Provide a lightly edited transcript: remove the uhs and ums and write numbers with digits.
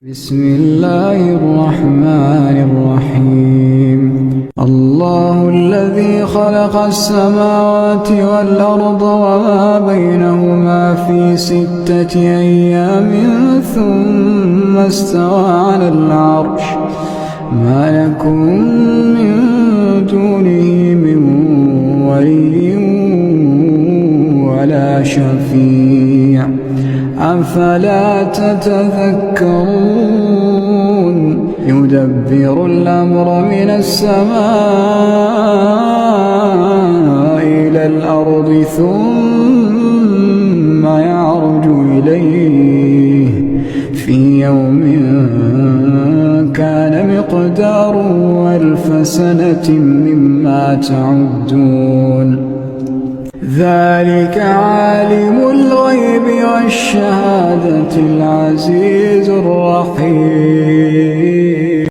بسم الله الرحمن الرحيم. الله الذي خلق السماوات والأرض وما بينهما في 6 أيام ثم استوى على العرش. ما يكون من دونه من ولي ولا شفيع أفلا تتذكرون. يدبر الأمر من السماء إلى الأرض ثم يعرج إليه في يوم كان مقداره 1000 سنة مما تعدون. ذلك عالم الغيب والشهادة العزيز الرحيم.